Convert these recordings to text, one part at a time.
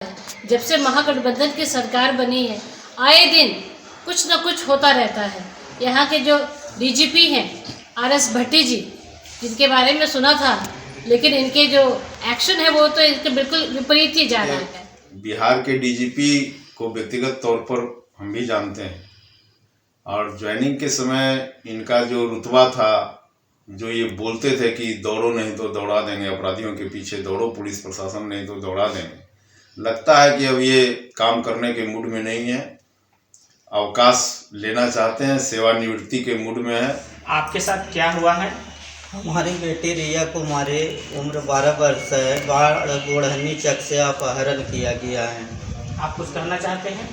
जब से महागठबंधन की सरकार बनी है, आए दिन कुछ न कुछ होता रहता है। यहाँ के जो डीजीपी हैं RS भट्टी जी, जिनके बारे में सुना था, लेकिन इनके जो एक्शन है वो तो इसके बिल्कुल विपरीत ही जा रहा है। बिहार के डीजीपी को व्यक्तिगत तौर पर हम भी जानते हैं और ज्वाइनिंग के समय इनका जो रुतबा था, जो ये बोलते थे कि दौड़ो नहीं तो दौड़ा देंगे, अपराधियों के पीछे दौड़ो, पुलिस प्रशासन नहीं तो दौड़ा देंगे, लगता है कि अब ये काम करने के मूड में नहीं है, अवकाश लेना चाहते हैं, सेवानिवृत्ति के मूड में है। आपके साथ क्या हुआ है? हमारी बेटी रिया कुमारी उम्र 12 वर्ष है, गोढ़नी चक से अपहरण किया गया है। आप कुछ कहना चाहते हैं?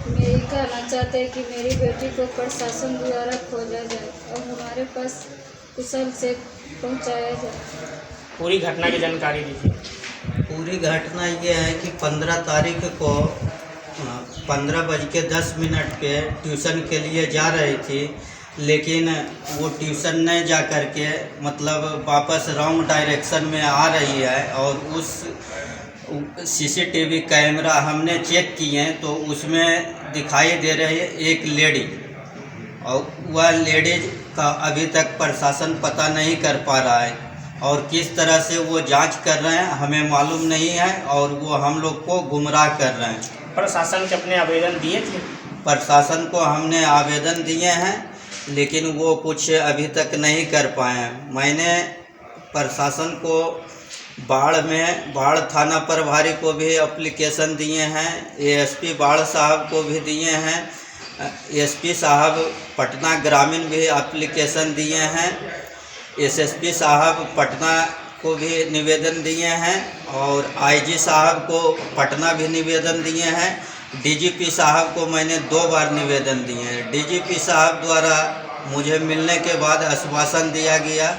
मैं यही कहना चाहते हैं कि मेरी बेटी को प्रशासन द्वारा खोजा जाए और हमारे पास कुशल से पहुंचाया जाए। पूरी घटना की जानकारी दीजिए। पूरी घटना ये है कि 15 तारीख को 15:10 पे ट्यूशन के लिए जा रही थी, लेकिन वो ट्यूशन नहीं जा कर के मतलब वापस रॉन्ग डायरेक्शन में आ रही है और उस CCTV कैमरा हमने चेक किए तो उसमें दिखाई दे रही है एक लेडी, और वह लेडीज का अभी तक प्रशासन पता नहीं कर पा रहा है और किस तरह से वो जांच कर रहे हैं हमें मालूम नहीं है और वो हम लोग को गुमराह कर रहे हैं। प्रशासन के अपने आवेदन दिए थे? प्रशासन को हमने आवेदन दिए हैं, लेकिन वो कुछ अभी तक नहीं कर पाए हैं। मैंने प्रशासन को बाढ़ थाना प्रभारी को भी एप्लीकेशन दिए हैं, ASP बाढ़ साहब को भी दिए हैं, SP साहब पटना ग्रामीण भी एप्लीकेशन दिए हैं, SSP साहब पटना को भी निवेदन दिए हैं और IG साहब को पटना भी निवेदन दिए हैं। DGP साहब को मैंने 2 बार निवेदन दिए हैं। DGP साहब द्वारा मुझे मिलने के बाद आश्वासन दिया गया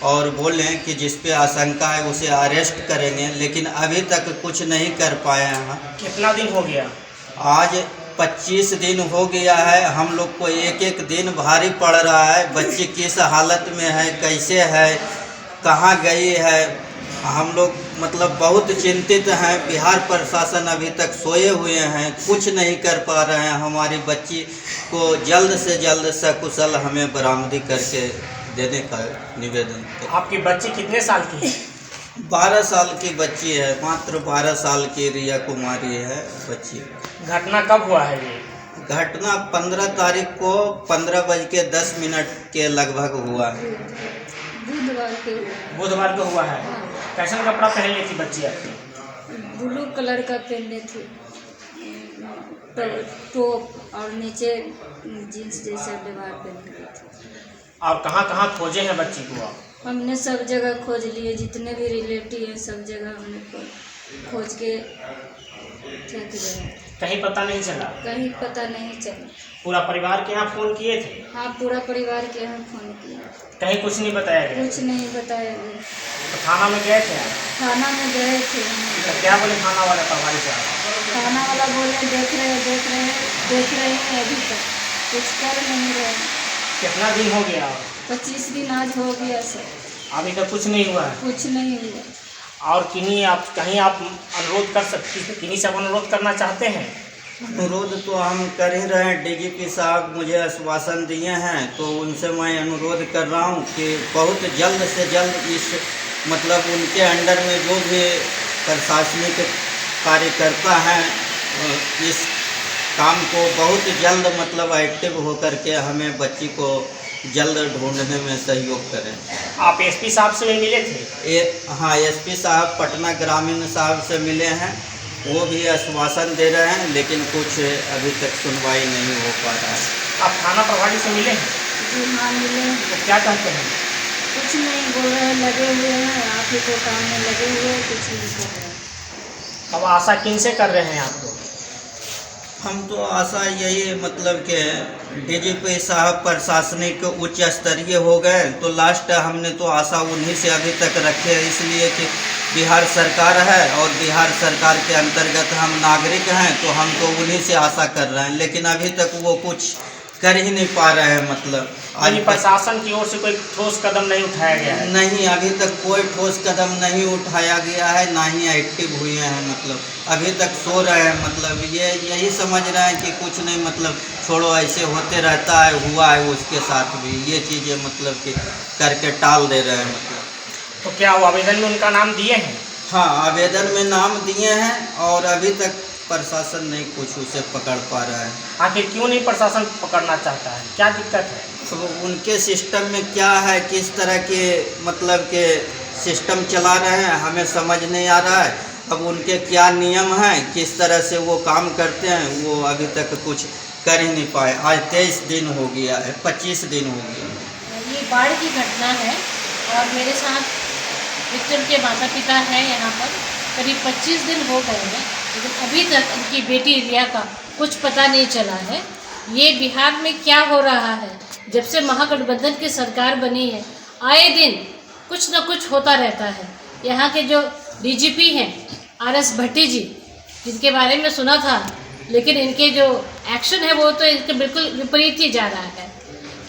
और बोले कि जिस पे आशंका है उसे अरेस्ट करेंगे, लेकिन अभी तक कुछ नहीं कर पाए हैं। कितना दिन हो गया? आज 25 दिन हो गया है। हम लोग को एक एक दिन भारी पड़ रहा है। बच्ची किस हालत में है, कैसे है, कहाँ गई है, हम लोग मतलब बहुत चिंतित हैं। बिहार प्रशासन अभी तक सोए हुए हैं, कुछ नहीं कर पा रहे हैं। हमारी बच्ची को जल्द से जल्द सकुशल हमें बरामदी करके देने का निवेदन है। आपकी बच्ची कितने साल की है? 12 साल की बच्ची है, मात्र 12 साल की रिया कुमारी है बच्ची। घटना कब हुआ है ये? घटना 15 तारीख को 15:10 के लगभग हुआ है। बुधवार को हुआ है। कैसा कपड़ा पहन ली थी बच्ची आपकी? ब्लू कलर का पहने थे, टॉप और नीचे जीन्स जैसा व्यवहार पहने थे। और कहाँ कहाँ खोजे हैं बच्ची को आप? हमने सब जगह खोज लिए, जितने भी रिलेटिव हैं सब जगह हमने खोज के फेंक दिया। कहीं पता नहीं चला? कहीं पता नहीं चला। पूरा परिवार के यहाँ फ़ोन किए थे? हाँ, पूरा परिवार के यहाँ फोन किया, कहीं कुछ नहीं बताया गया? कुछ नहीं बताया गया। तो थाना में गए थे आप? थाना में गए थे। तो क्या बोले थाना वाले प्रभारी साहब? थाना वाला बोले देख रहे हैं, अभी तक कुछ कर नहीं रहे। कितना दिन हो गया? 25 दिन आज हो गया सर। अभी तक कुछ नहीं हुआ है? कुछ नहीं हुआ। और कहीं आप अनुरोध कर सकती, किन्हीं से अनुरोध करना चाहते हैं? अनुरोध तो हम कर ही रहे हैं। DGP साहब मुझे आश्वासन दिए हैं, तो उनसे मैं अनुरोध कर रहा हूँ कि बहुत जल्द से जल्द इस मतलब उनके अंडर में जो भी प्रशासनिक कार्यकर्ता हैं इस काम को बहुत जल्द मतलब एक्टिव होकर के हमें बच्ची को जल्द ढूंढने में सहयोग करें। आप SP साहब से भी मिले थे? हाँ, SP साहब पटना ग्रामीण साहब से मिले हैं, वो भी आश्वासन दे रहे हैं, लेकिन कुछ अभी तक सुनवाई नहीं हो पा रहा है। आप थाना प्रभारी से मिले हैं? जी हाँ, मिले। तो क्या कहते हैं? कुछ नहीं बोल रहे, लगे हुए हैं, आप ही को काम में लगे हुए हैं, कुछ नहीं कर रहे। अब आशा किन से कर रहे हैं आप लोग? हम तो आशा यही मतलब कि DGP साहब प्रशासनिक उच्च स्तरीय हो गए तो लास्ट हमने तो आशा उन्हीं से अभी तक रखे, इसलिए कि बिहार सरकार है और बिहार सरकार के अंतर्गत हम नागरिक हैं, तो हम तो उन्हीं से आशा कर रहे हैं, लेकिन अभी तक वो कुछ कर ही नहीं पा रहे हैं। मतलब यानी प्रशासन की ओर से कोई ठोस कदम नहीं उठाया गया है? नहीं, अभी तक कोई ठोस कदम नहीं उठाया गया है, ना ही एक्टिव हुए हैं। मतलब अभी तक सो रहे हैं। मतलब ये यही समझ रहे हैं कि कुछ नहीं, मतलब छोड़ो, ऐसे होते रहता है, हुआ है उसके साथ भी, ये चीज़ें मतलब कि करके टाल दे रहे हैं। मतलब तो क्या वो आवेदन में उनका नाम दिए हैं? हाँ, आवेदन में नाम दिए हैं और अभी तक प्रशासन नहीं कुछ उसे पकड़ पा रहा है। आखिर क्यों नहीं प्रशासन पकड़ना चाहता है, क्या दिक्कत है? तो उनके सिस्टम में क्या है, किस तरह के मतलब के सिस्टम चला रहे हैं, हमें समझ नहीं आ रहा है। अब उनके क्या नियम हैं, किस तरह से वो काम करते हैं, वो अभी तक कुछ कर ही नहीं पाए। आज 23 दिन हो गया है, 25 दिन हो गया। ये बाढ़ की घटना है और मेरे साथ विक्टर के माता पिता हैं यहाँ पर। करीब 25 दिन हो गए हैं, लेकिन अभी तक उनकी बेटी रिया का कुछ पता नहीं चला है। ये बिहार में क्या हो रहा है, जब से महागठबंधन की सरकार बनी है, आए दिन कुछ न कुछ होता रहता है। यहाँ के जो डीजीपी हैं RS भट्टी जी, जिनके बारे में सुना था, लेकिन इनके जो एक्शन है वो तो इनके बिल्कुल विपरीत ही जा रहा है।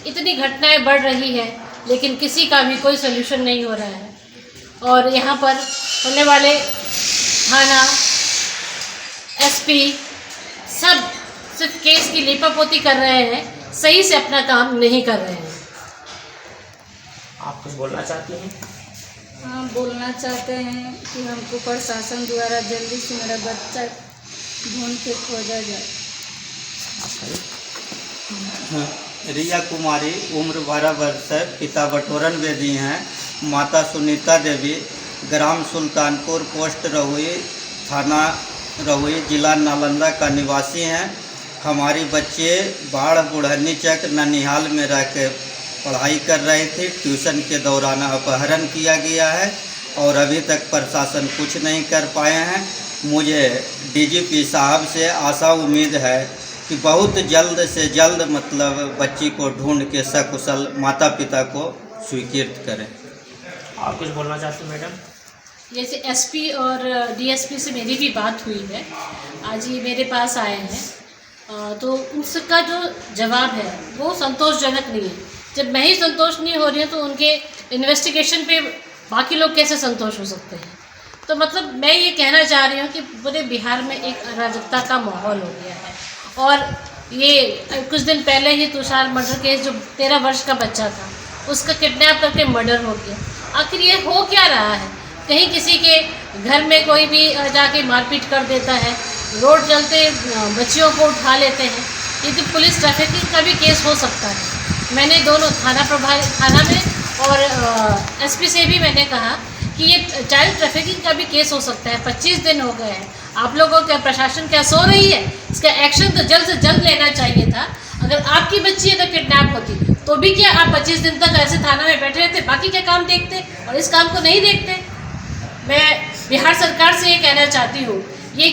इतनी घटनाएं बढ़ रही है, लेकिन किसी का भी कोई सोल्यूशन नहीं हो रहा है। और यहाँ पर होने वाले थाना SP सब सिर्फ केस की लीपापोती कर रहे हैं, सही से अपना काम नहीं कर रहे हैं। आप कुछ बोलना चाहती हैं? हाँ, बोलना चाहते हैं कि हमको प्रशासन द्वारा जल्दी से मेरा बच्चा ढूंढ के खोजा जाए। रिया कुमारी, उम्र 12 वर्ष है, पिता बटोरन बेदी हैं, माता सुनीता देवी, ग्राम सुल्तानपुर, पोस्ट रहुई, थाना रहुई, जिला नालंदा का निवासी हैं। हमारी बच्चे बाढ़ बुढ़नी चक ननिहाल में रह के पढ़ाई कर रहे थे। ट्यूशन के दौरान अपहरण किया गया है और अभी तक प्रशासन कुछ नहीं कर पाए हैं। मुझे DGP साहब से आशा उम्मीद है कि बहुत जल्द से जल्द मतलब बच्ची को ढूंढ के सकुशल माता पिता को स्वीकृत करें। आप कुछ बोलना चाहते हैं मैडम? जैसे SP और DSP से मेरी भी बात हुई है, आज ये मेरे पास आए हैं, तो उसका जो जवाब है वो संतोषजनक नहीं है। जब मैं ही संतोष नहीं हो रही हूँ तो उनके इन्वेस्टिगेशन पे बाकी लोग कैसे संतोष हो सकते हैं। तो मतलब मैं ये कहना चाह रही हूँ कि पूरे बिहार में एक अराजकता का माहौल हो गया है। और ये कुछ दिन पहले ही तुषार मर्डर केस, जो 13 वर्ष का बच्चा था, उसका किडनैप करके मर्डर हो गया। आखिर ये हो क्या रहा है? कहीं किसी के घर में कोई भी जाके मारपीट कर देता है, रोड चलते बच्चियों को उठा लेते हैं। ये तो पुलिस ट्रैफिकिंग का भी केस हो सकता है। मैंने दोनों थाना में और SP से भी मैंने कहा कि ये चाइल्ड ट्रैफिकिंग का भी केस हो सकता है। 25 दिन हो गए हैं, आप लोगों का प्रशासन क्या सो रही है? इसका एक्शन तो जल्द से जल्द लेना चाहिए था। अगर आपकी बच्ची अगर किडनैप होती तो भी क्या आप 25 दिन तक ऐसे थाना में बैठे रहते, बाकी क्या काम देखते और इस काम को नहीं देखते? मैं बिहार सरकार से ये कहना चाहती हूँ, ये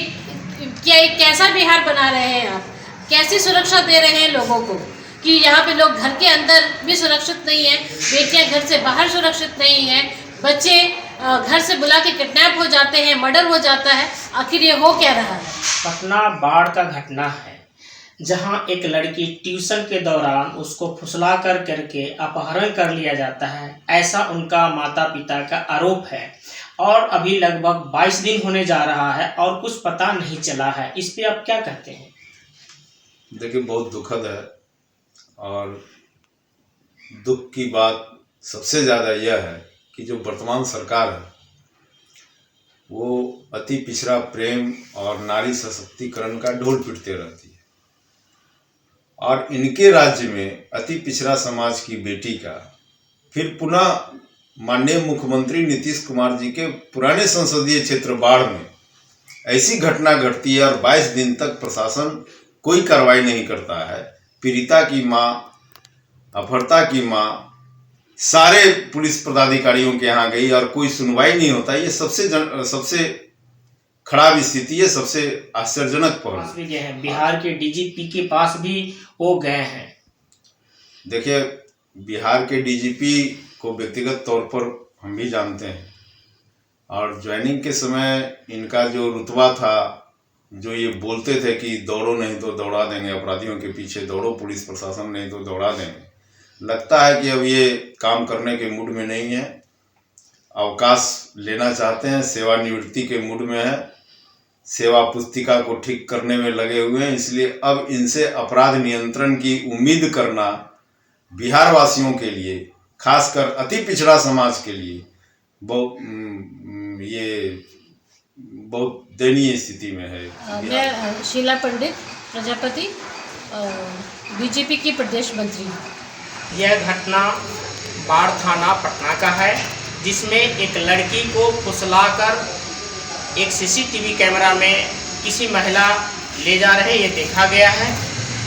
क्या एक कैसा बिहार बना रहे हैं आप? कैसी सुरक्षा दे रहे हैं लोगों को कि यहाँ पे लोग घर के अंदर भी सुरक्षित नहीं है, बेटियाँ घर से बाहर सुरक्षित नहीं है, बच्चे घर से बुला के किडनैप हो जाते हैं, मर्डर हो जाता है। आखिर ये हो क्या रहा है? घटना बाढ़ का घटना है, जहां एक लड़की ट्यूशन के दौरान उसको फुसला करके अपहरण कर लिया जाता है, ऐसा उनका माता पिता का आरोप है। और अभी लगभग 22 दिन होने जा रहा है और कुछ पता नहीं चला है। इस पे आप क्या कहते हैं? देखिए, बहुत दुखद है और दुख की बात सबसे ज़्यादा यह है कि जो वर्तमान सरकार है वो अति पिछड़ा प्रेम और नारी सशक्तिकरण का ढोल पीटते रहती है। और इनके राज्य में अति पिछड़ा समाज की बेटी का फिर पुनः माननीय मुख्यमंत्री नीतीश कुमार जी के पुराने संसदीय क्षेत्र बाढ़ में ऐसी घटना घटती है और 22 दिन तक प्रशासन कोई कार्रवाई नहीं करता है। पीड़िता की माँ, अपहर्ता की माँ सारे पुलिस पदाधिकारियों के यहाँ गई और कोई सुनवाई नहीं होता। ये सबसे खराब स्थिति है, सबसे आश्चर्यजनक पहलू भी गए हैं, बिहार के DGP के पास भी वो गए हैं। देखिए, बिहार के DGP को व्यक्तिगत तौर पर हम भी जानते हैं और ज्वाइनिंग के समय इनका जो रुतबा था जो ये बोलते थे कि दौड़ो नहीं तो दौड़ा देंगे, अपराधियों के पीछे दौड़ो, पुलिस प्रशासन नहीं तो दौड़ा देंगे, लगता है कि अब ये काम करने के मूड में नहीं है, अवकाश लेना चाहते हैं, सेवानिवृत्ति के मूड में है, सेवा पुस्तिका को ठीक करने में लगे हुए हैं। इसलिए अब इनसे अपराध नियंत्रण की उम्मीद करना बिहार वासियों के लिए, खासकर अति पिछड़ा समाज के लिए बहुत दयनीय स्थिति में है। मैं शीला पंडित प्रजापति, बीजेपी की प्रदेश मंत्री हूँ। यह घटना बाढ़ थाना पटना का है, जिसमें एक लड़की को फुसलाकर एक सीसीटीवी कैमरा में किसी महिला ले जा रहे ये देखा गया है,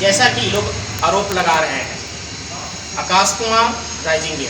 जैसा कि लोग आरोप लगा रहे हैं। आकाश कुमार, राइजिंग।